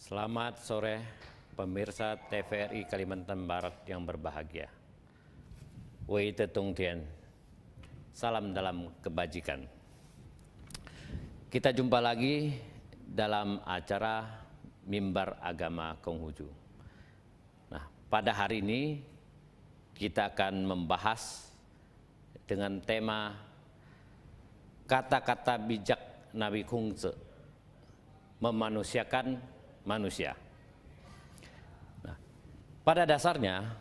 Selamat sore pemirsa TVRI Kalimantan Barat yang berbahagia. Wei Tetung Tien, salam dalam kebajikan. Kita jumpa lagi dalam acara Mimbar Agama Konghucu. Nah, pada hari ini kita akan membahas dengan tema kata-kata bijak Nabi Konghucu, memanusiakan manusia. Nah, pada dasarnya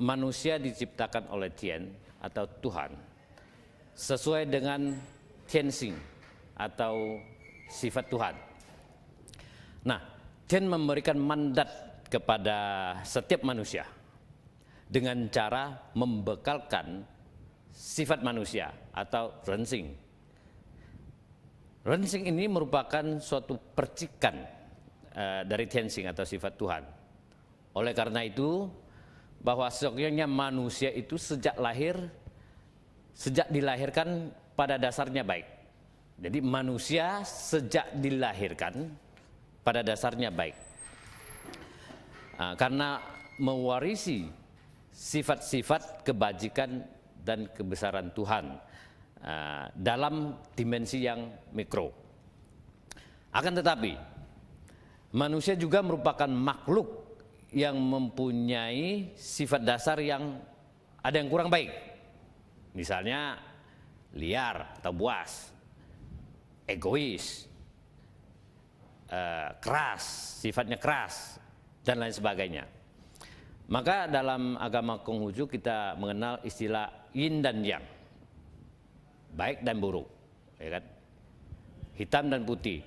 manusia diciptakan oleh Tien atau Tuhan sesuai dengan Tianxing atau sifat Tuhan. Nah, Tien memberikan mandat kepada setiap manusia dengan cara membekalkan sifat manusia atau Rensing. Rensing ini merupakan suatu percikan dari Tianxing atau sifat Tuhan. Oleh karena itu, bahwa sesungguhnya manusia itu sejak dilahirkan pada dasarnya baik. Jadi manusia sejak dilahirkan pada dasarnya baik. Karena mewarisi sifat-sifat kebajikan dan kebesaran Tuhan dalam dimensi yang mikro. Akan tetapi manusia juga merupakan makhluk yang mempunyai sifat dasar yang ada yang kurang baik. Misalnya liar atau buas, egois, keras, sifatnya keras, dan lain sebagainya. Maka dalam agama Konghucu kita mengenal istilah yin dan yang, baik dan buruk, ya kan? Hitam dan putih,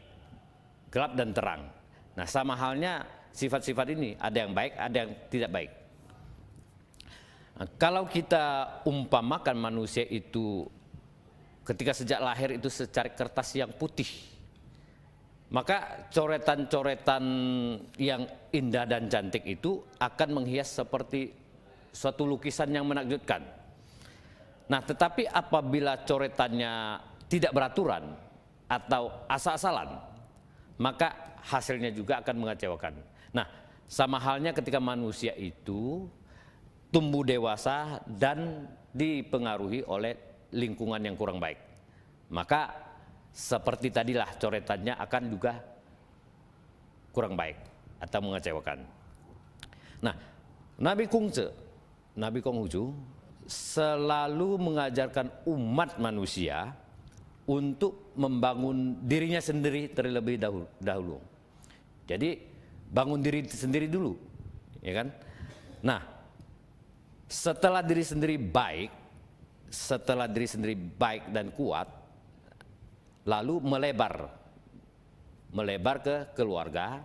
gelap dan terang. Nah, sama halnya sifat-sifat ini, ada yang baik, ada yang tidak baik. Nah, kalau kita umpamakan manusia itu ketika sejak lahir itu secari kertas yang putih, maka coretan-coretan yang indah dan cantik itu akan menghias seperti suatu lukisan yang menakjubkan. Nah, tetapi apabila coretannya tidak beraturan atau asal-asalan, maka hasilnya juga akan mengecewakan. Nah, sama halnya ketika manusia itu tumbuh dewasa dan dipengaruhi oleh lingkungan yang kurang baik, maka seperti tadilah coretannya akan juga kurang baik atau mengecewakan. Nah, Nabi Konghucu selalu mengajarkan umat manusia untuk membangun dirinya sendiri terlebih dahulu. Jadi bangun diri sendiri dulu, ya kan? Nah, setelah diri sendiri baik dan kuat, lalu melebar ke keluarga,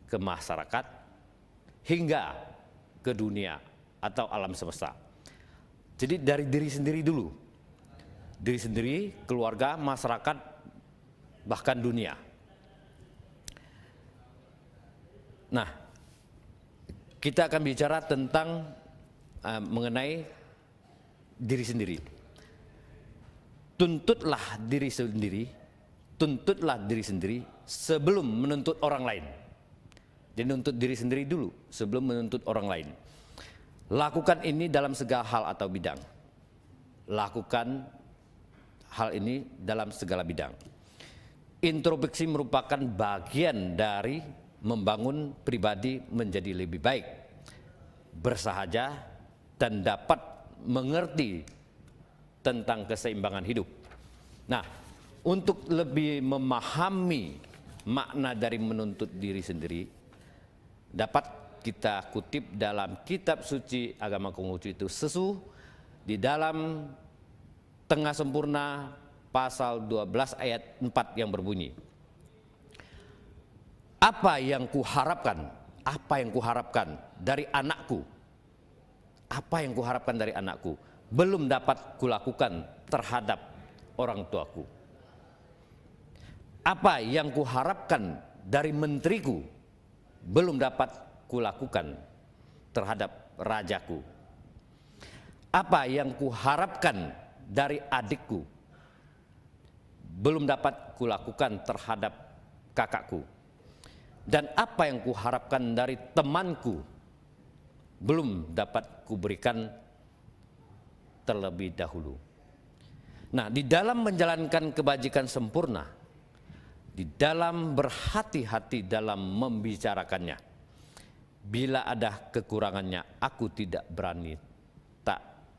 ke masyarakat, hingga ke dunia atau alam semesta. Jadi dari diri sendiri dulu, diri sendiri, keluarga, masyarakat, bahkan dunia. Nah, kita akan bicara tentang mengenai diri sendiri. Tuntutlah diri sendiri sebelum menuntut orang lain. Jadi menuntut diri sendiri dulu sebelum menuntut orang lain. Lakukan ini dalam segala hal atau bidang. Lakukan hal ini dalam segala bidang. Introspeksi merupakan bagian dari membangun pribadi menjadi lebih baik, bersahaja, dan dapat mengerti tentang keseimbangan hidup. Nah, untuk lebih memahami makna dari menuntut diri sendiri, dapat kita kutip dalam kitab suci agama Konghucu itu Sesu di dalam Tengah Sempurna pasal 12 ayat 4 yang berbunyi, apa yang kuharapkan dari anakku, belum dapat kulakukan terhadap orang tuaku. Apa yang kuharapkan dari menteriku, belum dapat kulakukan terhadap rajaku. Apa yang kuharapkan dari adikku, belum dapat kulakukan terhadap kakakku. dan apa yang kuharapkan dari temanku belum dapat kuberikan terlebih dahulu. Nah, di dalam menjalankan kebajikan sempurna, di dalam berhati-hati dalam membicarakannya, bila ada kekurangannya, aku tidak berani,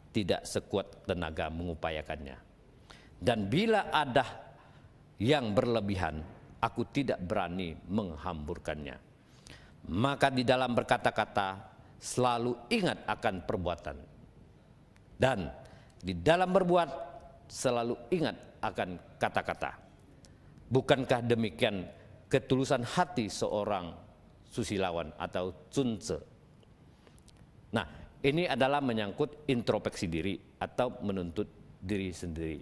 tidak sekuat tenaga mengupayakannya. Dan bila ada yang berlebihan, aku tidak berani menghamburkannya. Maka di dalam berkata-kata, selalu ingat akan perbuatan. Dan di dalam berbuat, selalu ingat akan kata-kata. Bukankah demikian ketulusan hati seorang susilawan atau Sun Tzu? Nah, ini adalah menyangkut introspeksi diri atau menuntut diri sendiri.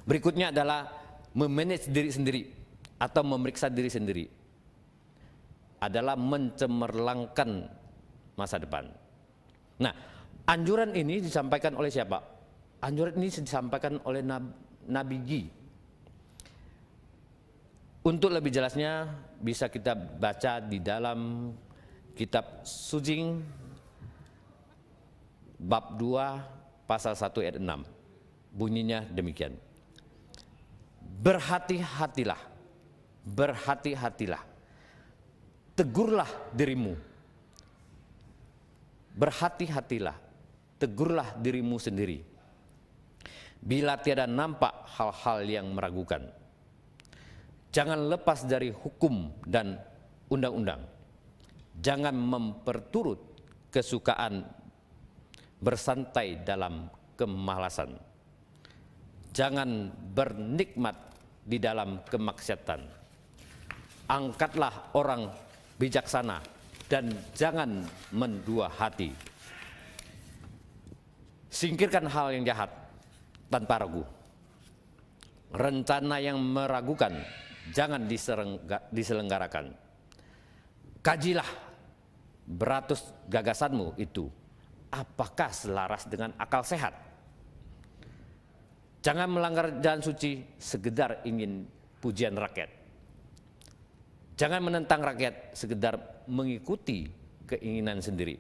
Berikutnya adalah memanage diri sendiri atau memeriksa diri sendiri. Adalah mencemerlangkan masa depan. Nah, anjuran ini disampaikan oleh siapa? Anjuran ini disampaikan oleh Nabi Ji. Untuk lebih jelasnya bisa kita baca di dalam kitab Sujing bab 2 pasal 1 ayat 6. Bunyinya demikian. Berhati-hatilah, berhati-hatilah, tegurlah dirimu. Berhati-hatilah, tegurlah dirimu sendiri. Bila tiada nampak hal-hal yang meragukan, jangan lepas dari hukum dan undang-undang. Jangan memperturut kesukaan bersantai dalam kemalasan. Jangan bernikmat di dalam kemaksiatan. Angkatlah orang bijaksana dan jangan mendua hati. Singkirkan hal yang jahat tanpa ragu. Rencana yang meragukan jangan diselenggarakan. Kajilah beratus gagasanmu itu, apakah selaras dengan akal sehat. Jangan melanggar jalan suci sekedar ingin pujian rakyat. Jangan menentang rakyat sekedar mengikuti keinginan sendiri.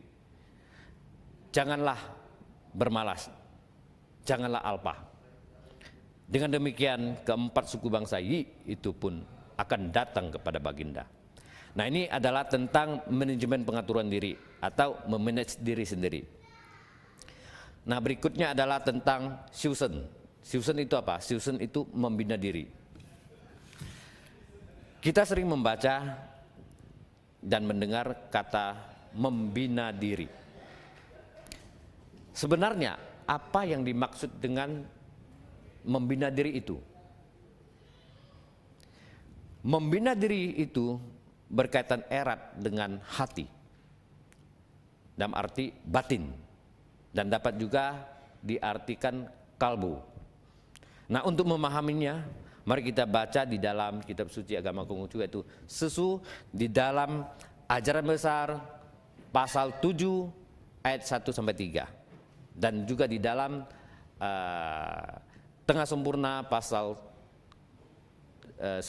Janganlah bermalas, janganlah alpah. Dengan demikian keempat suku bangsa Yi itu pun akan datang kepada baginda. Nah, ini adalah tentang manajemen pengaturan diri atau memanage diri sendiri. Nah, berikutnya adalah tentang Shusen. Shusen itu apa? Shusen itu membina diri. Kita sering membaca dan mendengar kata membina diri. Sebenarnya apa yang dimaksud dengan membina diri itu? Membina diri itu berkaitan erat dengan hati, dalam arti batin, dan dapat juga diartikan kalbu. Nah, untuk memahaminya, mari kita baca di dalam kitab suci agama Konghucu, yaitu Sesu di dalam ajaran besar pasal 7 ayat 1 sampai 3, dan juga di dalam tengah sempurna pasal 19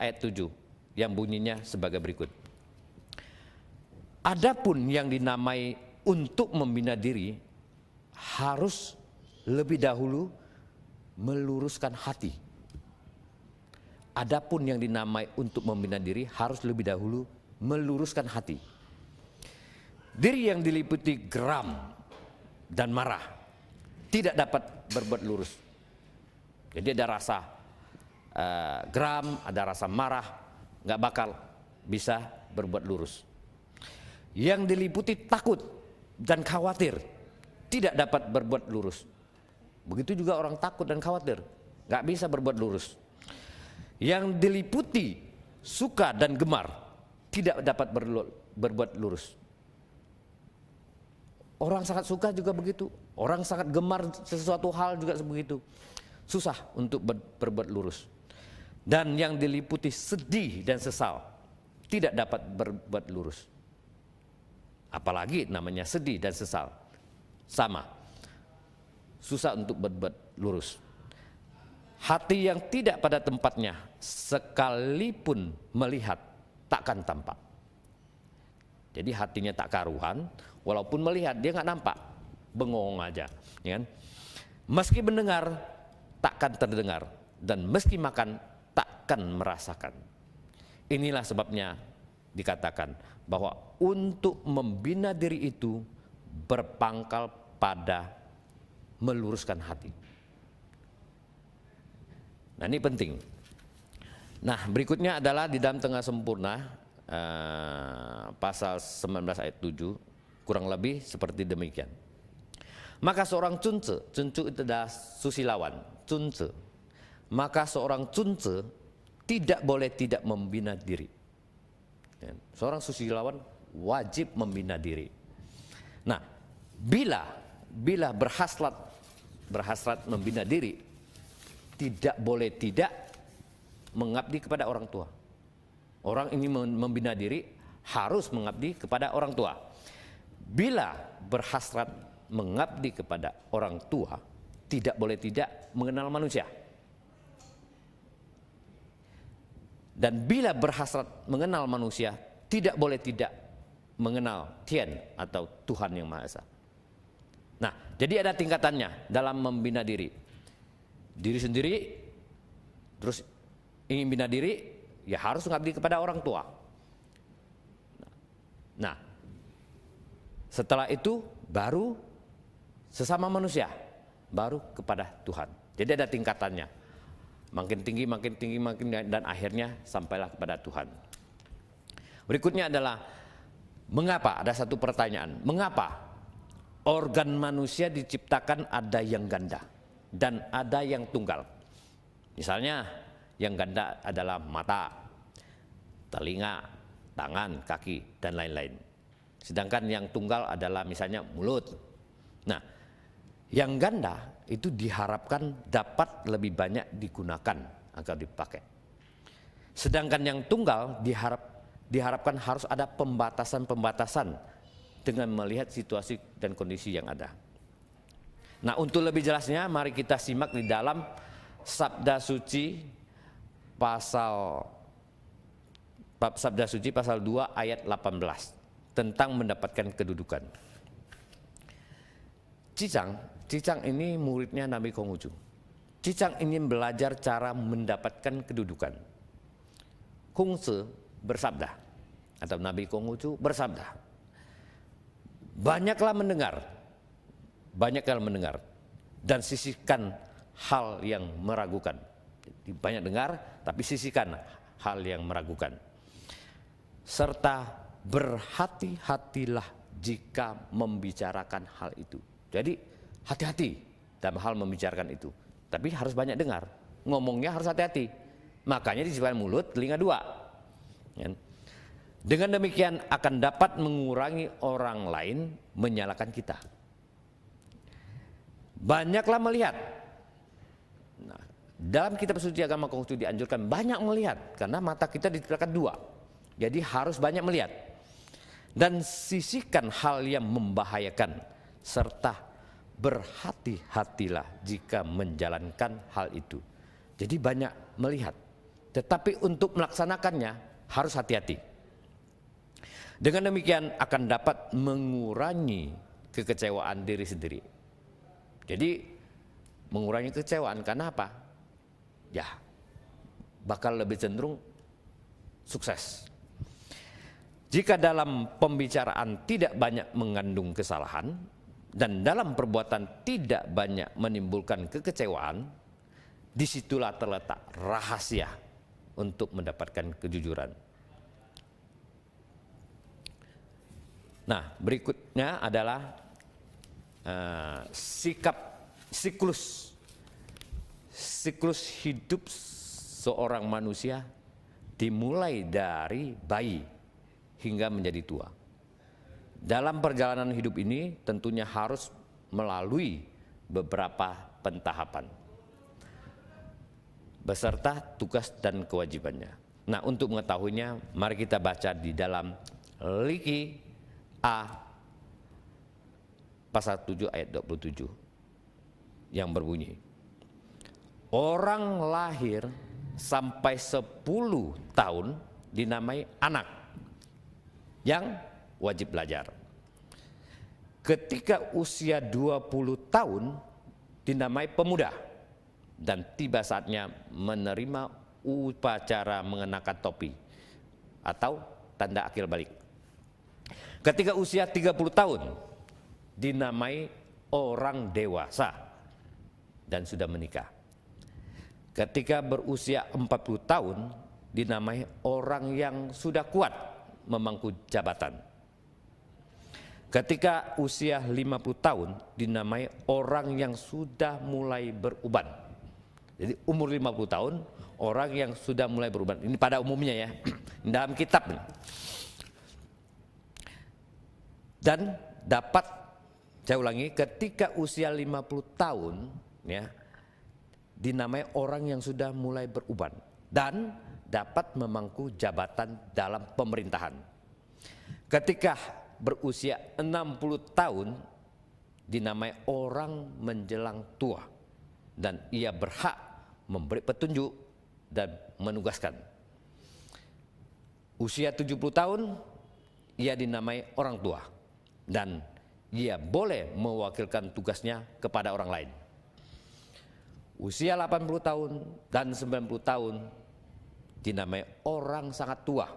ayat 7 yang bunyinya sebagai berikut. Adapun yang dinamai untuk membina diri harus lebih dahulu meluruskan hati. Adapun yang dinamai untuk membina diri harus lebih dahulu meluruskan hati. Diri yang diliputi geram dan marah tidak dapat berbuat lurus. Jadi ada rasa geram, ada rasa marah, nggak bakal bisa berbuat lurus. Yang diliputi takut dan khawatir tidak dapat berbuat lurus. Begitu juga orang takut dan khawatir, nggak bisa berbuat lurus. Yang diliputi suka dan gemar tidak dapat berbuat lurus. Orang sangat suka juga begitu, orang sangat gemar sesuatu hal juga begitu, susah untuk berbuat lurus. Dan yang diliputi sedih dan sesal tidak dapat berbuat lurus. Apalagi namanya sedih dan sesal, sama, susah untuk berbuat lurus. Hati yang tidak pada tempatnya sekalipun melihat takkan tampak. Jadi hatinya tak karuan, walaupun melihat dia nggak nampak, bengong aja, ya kan? Meski mendengar takkan terdengar, dan meski makan takkan merasakan. Inilah sebabnya dikatakan bahwa untuk membina diri itu berpangkal pada meluruskan hati. Nah, ini penting. Nah, berikutnya adalah di dalam Tengah Sempurna pasal 19 ayat 7 kurang lebih seperti demikian. Maka seorang cunce itu adalah susilawan, cunce. Maka seorang cunce tidak boleh tidak membina diri. Seorang susilawan wajib membina diri. Nah, bila berhasrat membina diri, tidak boleh tidak mengabdi kepada orang tua. Orang ingin membina diri harus mengabdi kepada orang tua. Bila berhasrat mengabdi kepada orang tua, tidak boleh tidak mengenal manusia. Dan bila berhasrat mengenal manusia, tidak boleh tidak mengenal Tien atau Tuhan Yang Maha Esa. Nah, jadi ada tingkatannya dalam membina diri. Diri sendiri, terus ingin bina diri, ya harus mengabdi kepada orang tua. Nah, setelah itu baru sesama manusia, baru kepada Tuhan. Jadi ada tingkatannya. Makin tinggi, dan akhirnya sampailah kepada Tuhan. Berikutnya adalah mengapa? Ada satu pertanyaan. Mengapa organ manusia diciptakan ada yang ganda dan ada yang tunggal? Misalnya yang ganda adalah mata, telinga, tangan, kaki, dan lain-lain. Sedangkan yang tunggal adalah misalnya mulut. Nah, yang ganda itu diharapkan dapat lebih banyak digunakan agar dipakai. Sedangkan yang tunggal diharapkan harus ada pembatasan-pembatasan dengan melihat situasi dan kondisi yang ada. Nah, untuk lebih jelasnya mari kita simak di dalam Sabda Suci pasal 2 ayat 18 tentang mendapatkan kedudukan. Cicang ini muridnya Nabi Konghucu. Cicang ingin belajar cara mendapatkan kedudukan. Kongse bersabda, atau Nabi Konghucu bersabda, banyaklah mendengar dan sisihkan hal yang meragukan. Jadi, banyak dengar tapi sisihkan hal yang meragukan. Serta berhati-hatilah jika membicarakan hal itu. Jadi hati-hati dalam hal membicarakan itu. Tapi harus banyak dengar. Ngomongnya harus hati-hati. Makanya disebutkan mulut, telinga dua. Dengan demikian akan dapat mengurangi orang lain menyalahkan kita. Banyaklah melihat. Nah, dalam kitab suci agama Konghucu dianjurkan banyak melihat. Karena mata kita diciptakan dua. Jadi harus banyak melihat. Dan sisihkan hal yang membahayakan. Serta berhati-hatilah jika menjalankan hal itu. Jadi banyak melihat, tetapi untuk melaksanakannya harus hati-hati. Dengan demikian akan dapat mengurangi kekecewaan diri sendiri. Jadi mengurangi kekecewaan karena apa? Ya, bakal lebih cenderung sukses. Jika dalam pembicaraan tidak banyak mengandung kesalahan, dan dalam perbuatan tidak banyak menimbulkan kekecewaan, disitulah terletak rahasia untuk mendapatkan kejujuran. Nah, berikutnya adalah siklus hidup seorang manusia dimulai dari bayi hingga menjadi tua. Dalam perjalanan hidup ini tentunya harus melalui beberapa pentahapan beserta tugas dan kewajibannya. Nah, untuk mengetahuinya mari kita baca di dalam Liki A pasal 7 ayat 27 yang berbunyi, orang lahir sampai 10 tahun dinamai anak yang wajib belajar. Ketika usia 20 tahun dinamai pemuda dan tiba saatnya menerima upacara mengenakan topi atau tanda akil balik. Ketika usia 30 tahun dinamai orang dewasa dan sudah menikah. Ketika berusia 40 tahun dinamai orang yang sudah kuat memangku jabatan. Ketika usia 50 tahun dinamai orang yang sudah mulai beruban. Jadi umur 50 tahun orang yang sudah mulai beruban. Ini pada umumnya ya, dalam kitab. Dan dapat, saya ulangi, ketika usia 50 tahun ya, dinamai orang yang sudah mulai beruban dan dapat memangku jabatan dalam pemerintahan. Ketika berusia 60 tahun dinamai orang menjelang tua dan ia berhak memberi petunjuk dan menugaskan. Usia 70 tahun ia dinamai orang tua dan ia boleh mewakilkan tugasnya kepada orang lain. Usia 80 tahun dan 90 tahun dinamai orang sangat tua.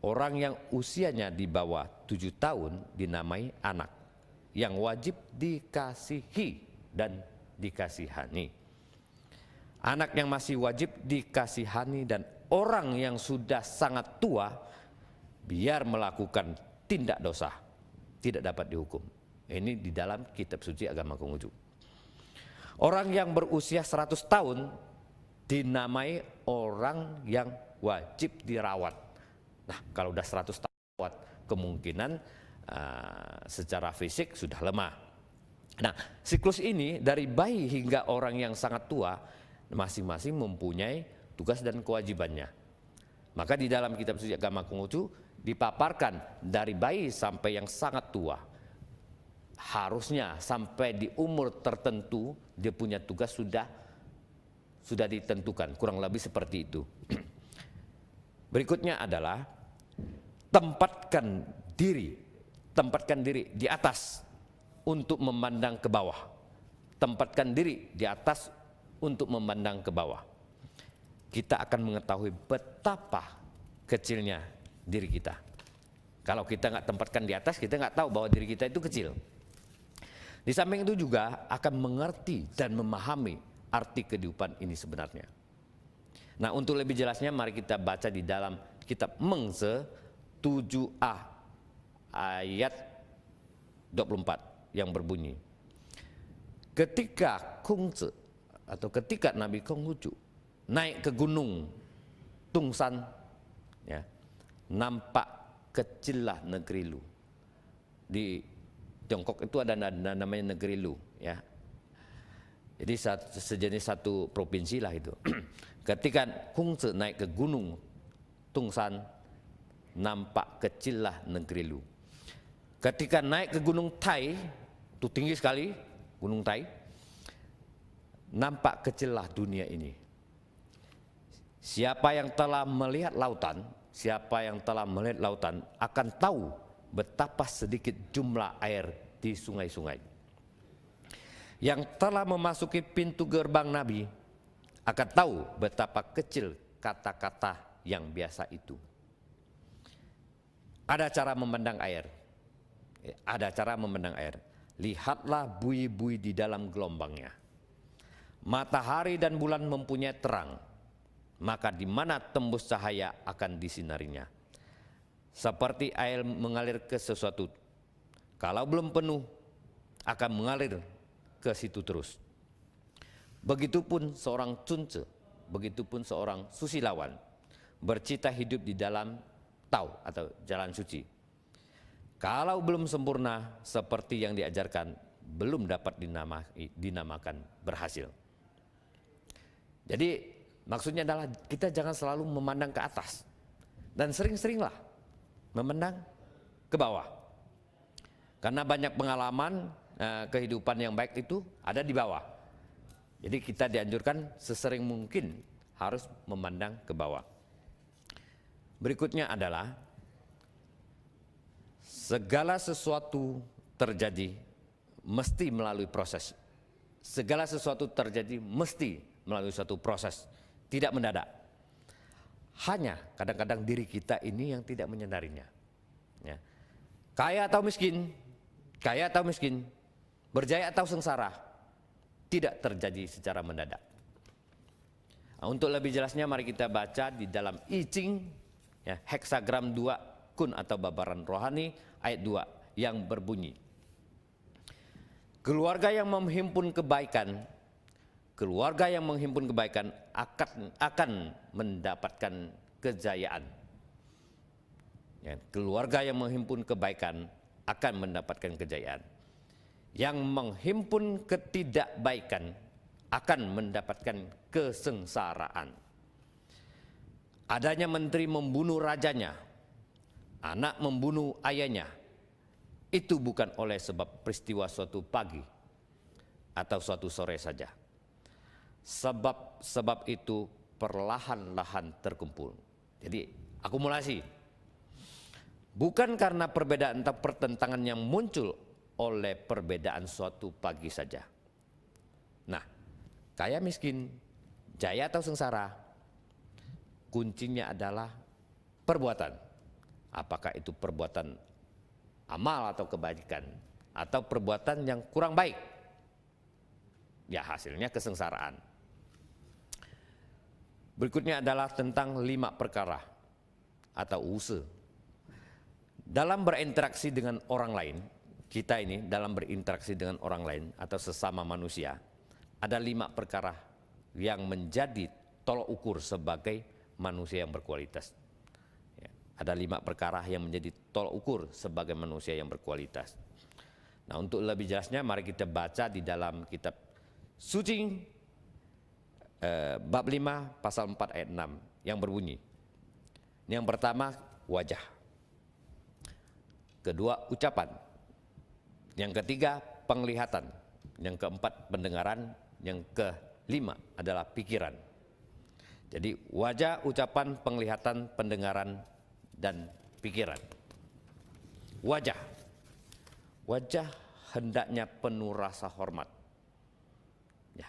Orang yang usianya di bawah 7 tahun dinamai anak yang wajib dikasihi dan dikasihani. Anak yang masih wajib dikasihani dan orang yang sudah sangat tua biar melakukan tindak dosa tidak dapat dihukum. Ini di dalam kitab suci agama Konghucu. Orang yang berusia 100 tahun dinamai orang yang wajib dirawat. Nah, kalau udah 100 tahun kemungkinan secara fisik sudah lemah. Nah, siklus ini dari bayi hingga orang yang sangat tua masing-masing mempunyai tugas dan kewajibannya. Maka di dalam kitab suci agama Konghucu dipaparkan dari bayi sampai yang sangat tua. Harusnya sampai di umur tertentu dia punya tugas sudah ditentukan, kurang lebih seperti itu. Berikutnya adalah tempatkan diri di atas untuk memandang ke bawah. Tempatkan diri di atas untuk memandang ke bawah. Kita akan mengetahui betapa kecilnya diri kita. Kalau kita nggak tempatkan di atas, kita nggak tahu bahwa diri kita itu kecil. Di samping itu juga akan mengerti dan memahami arti kehidupan ini sebenarnya. Nah, untuk lebih jelasnya mari kita baca di dalam kitab Mengse 7a ayat 24 yang berbunyi, ketika Kongce atau ketika Nabi Konghucu naik ke gunung Tungsan ya, nampak kecillah negeri Lu. Di Tiongkok itu ada namanya negeri Lu ya. Jadi sejenis satu provinsi lah itu. Ketika Kongce naik ke gunung Tungsan, nampak kecillah negeri Lu. Ketika naik ke gunung Tai, itu tinggi sekali gunung Tai, nampak kecillah dunia ini. Siapa yang telah melihat lautan, akan tahu betapa sedikit jumlah air di sungai-sungai. Yang telah memasuki pintu gerbang Nabi akan tahu betapa kecil kata-kata yang biasa itu. Ada cara memandang air. Lihatlah buih-buih di dalam gelombangnya. Matahari dan bulan mempunyai terang, maka di mana tembus cahaya akan disinarinya. Seperti air mengalir ke sesuatu, kalau belum penuh akan mengalir ke situ terus. Begitupun seorang cunce, begitupun seorang susilawan bercita hidup di dalam tau atau jalan suci. Kalau belum sempurna seperti yang diajarkan, belum dapat dinamakan berhasil. Jadi maksudnya adalah kita jangan selalu memandang ke atas dan sering-seringlah memandang ke bawah. Karena banyak pengalaman kehidupan yang baik itu ada di bawah. Jadi kita dianjurkan sesering mungkin harus memandang ke bawah. Berikutnya adalah segala sesuatu terjadi mesti melalui proses. Segala sesuatu terjadi mesti melalui suatu proses, tidak mendadak. Hanya kadang-kadang diri kita ini yang tidak menyadarinya. Ya. Kaya atau miskin, berjaya atau sengsara, tidak terjadi secara mendadak. Nah, untuk lebih jelasnya mari kita baca di dalam I Ching, ya, heksagram 2 kun atau babaran rohani ayat 2 yang berbunyi, keluarga yang menghimpun kebaikan akan mendapatkan kejayaan. Ya, keluarga yang menghimpun kebaikan akan mendapatkan kejayaan. Yang menghimpun ketidakbaikan akan mendapatkan kesengsaraan. Adanya menteri membunuh rajanya, anak membunuh ayahnya, itu bukan oleh sebab peristiwa suatu pagi atau suatu sore saja. Sebab itu perlahan-lahan terkumpul. Jadi akumulasi. Bukan karena perbedaan atau pertentangan yang muncul oleh perbedaan suatu pagi saja. Nah, kaya miskin, jaya atau sengsara, kuncinya adalah perbuatan. Apakah itu perbuatan amal atau kebaikan, atau perbuatan yang kurang baik, ya hasilnya kesengsaraan. Berikutnya adalah tentang 5 perkara atau use. Dalam berinteraksi dengan orang lain, kita ini dalam berinteraksi dengan orang lain atau sesama manusia, ada 5 perkara yang menjadi tolok ukur sebagai manusia yang berkualitas. Ya, ada 5 perkara yang menjadi tolok ukur sebagai manusia yang berkualitas. Nah, untuk lebih jelasnya mari kita baca di dalam kitab Suci bab 5 pasal 4 ayat 6 yang berbunyi. Yang pertama wajah, kedua ucapan, yang ketiga penglihatan, yang keempat pendengaran, yang kelima adalah pikiran. Jadi wajah, ucapan, penglihatan, pendengaran, dan pikiran. Wajah hendaknya penuh rasa hormat. Ya.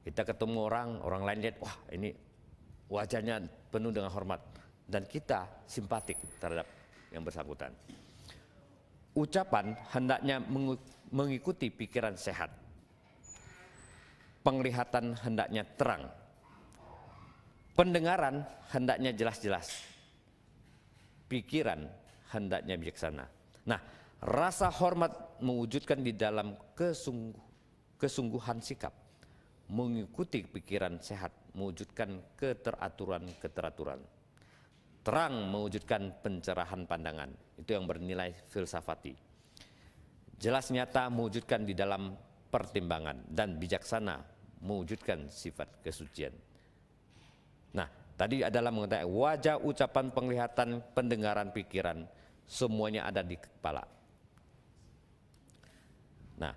Kita ketemu orang lain lihat, wah ini wajahnya penuh dengan hormat, dan kita simpatik terhadap yang bersangkutan. Ucapan hendaknya mengikuti pikiran sehat. Penglihatan hendaknya terang. Pendengaran hendaknya jelas-jelas. Pikiran hendaknya bijaksana. Nah, rasa hormat mewujudkan di dalam kesungguhan sikap, mengikuti pikiran sehat, mewujudkan keteraturan. Terang mewujudkan pencerahan pandangan, itu yang bernilai filsafati. Jelas nyata mewujudkan di dalam pertimbangan, dan bijaksana mewujudkan sifat kesucian. Nah, tadi adalah mengatakan wajah, ucapan, penglihatan, pendengaran, pikiran, semuanya ada di kepala. Nah,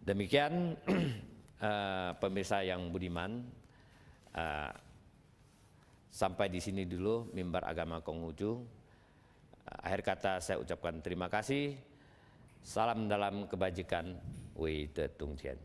demikian pemirsa yang budiman, sampai di sini dulu mimbar agama Konghucu. Akhir kata saya ucapkan terima kasih. Salam dalam kebajikan, Wei Te Tung Tien.